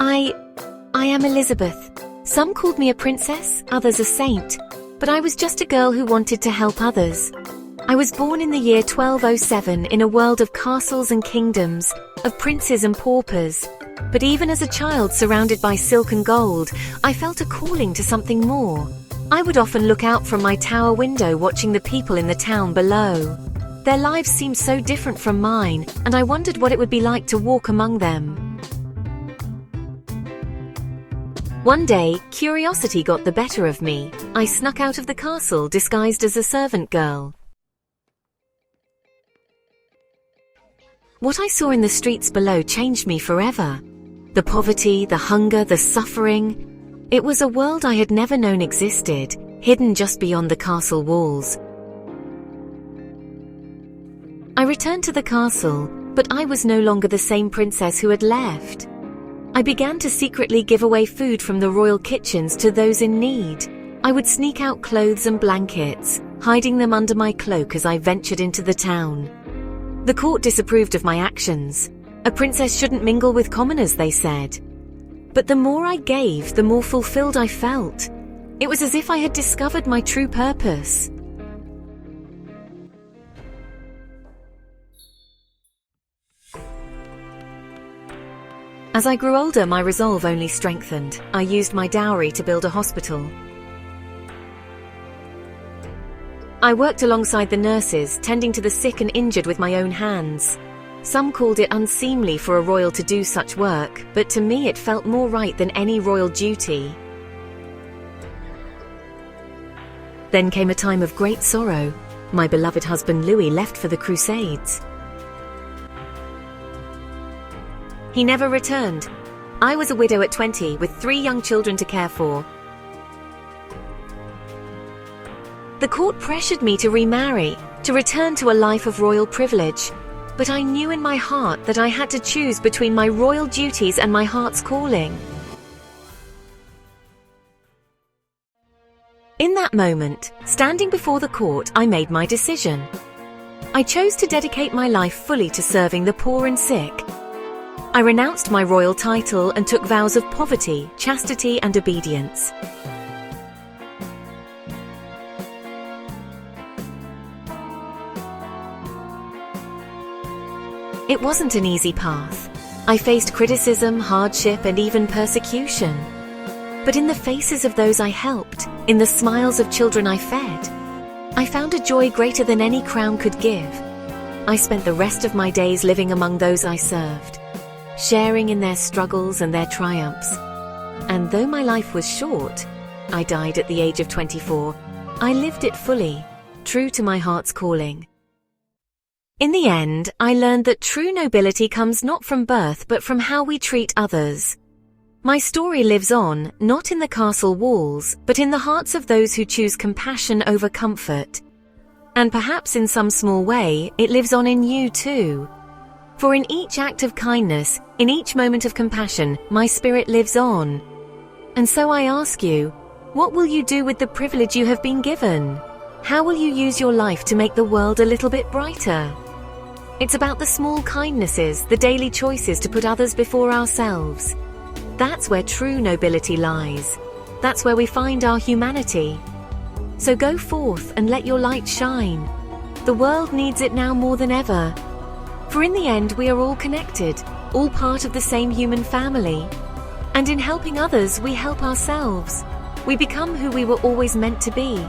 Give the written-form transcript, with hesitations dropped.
I am Elizabeth. Some called me a princess, others a saint, but I was just a girl who wanted to help others. I was born in the year 1207 in a world of castles and kingdoms, of princes and paupers. But even as a child surrounded by silk and gold, I felt a calling to something more. I would often look out from my tower window watching the people in the town below. Their lives seemed so different from mine, and I wondered what it would be like to walk among them. One day, curiosity got the better of me. I snuck out of the castle disguised as a servant girl. What I saw in the streets below changed me forever. The poverty, the hunger, the suffering. It was a world I had never known existed, hidden just beyond the castle walls. I returned to the castle, but I was no longer the same princess who had left. I began to secretly give away food from the royal kitchens to those in need. I would sneak out clothes and blankets, hiding them under my cloak as I ventured into the town. The court disapproved of my actions. A princess shouldn't mingle with commoners, they said. But the more I gave, the more fulfilled I felt. It was as if I had discovered my true purpose. As I grew older, my resolve only strengthened. I used my dowry to build a hospital. I worked alongside the nurses, tending to the sick and injured with my own hands. Some called it unseemly for a royal to do such work, but to me it felt more right than any royal duty. Then came a time of great sorrow. My beloved husband Louis left for the Crusades. He never returned. I was a widow at 20 with 3 young children to care for. The court pressured me to remarry, to return to a life of royal privilege. But I knew in my heart that I had to choose between my royal duties and my heart's calling. In that moment, standing before the court, I made my decision. I chose to dedicate my life fully to serving the poor and sick. I renounced my royal title and took vows of poverty, chastity, and obedience. It wasn't an easy path. I faced criticism, hardship, and even persecution. But in the faces of those I helped, in the smiles of children I fed, I found a joy greater than any crown could give. I spent the rest of my days living among those I served, sharing in their struggles and their triumphs. And though my life was short, I died at the age of 24, I lived it fully, true to my heart's calling. In the end, I learned that true nobility comes not from birth but from how we treat others. My story lives on, not in the castle walls, but in the hearts of those who choose compassion over comfort. And perhaps in some small way, it lives on in you too. For in each act of kindness, in each moment of compassion, my spirit lives on. And so I ask you, what will you do with the privilege you have been given? How will you use your life to make the world a little bit brighter? It's about the small kindnesses, the daily choices to put others before ourselves. That's where true nobility lies. That's where we find our humanity. So go forth and let your light shine. The world needs it now more than ever. For in the end, we are all connected, all part of the same human family. And in helping others, we help ourselves. We become who we were always meant to be.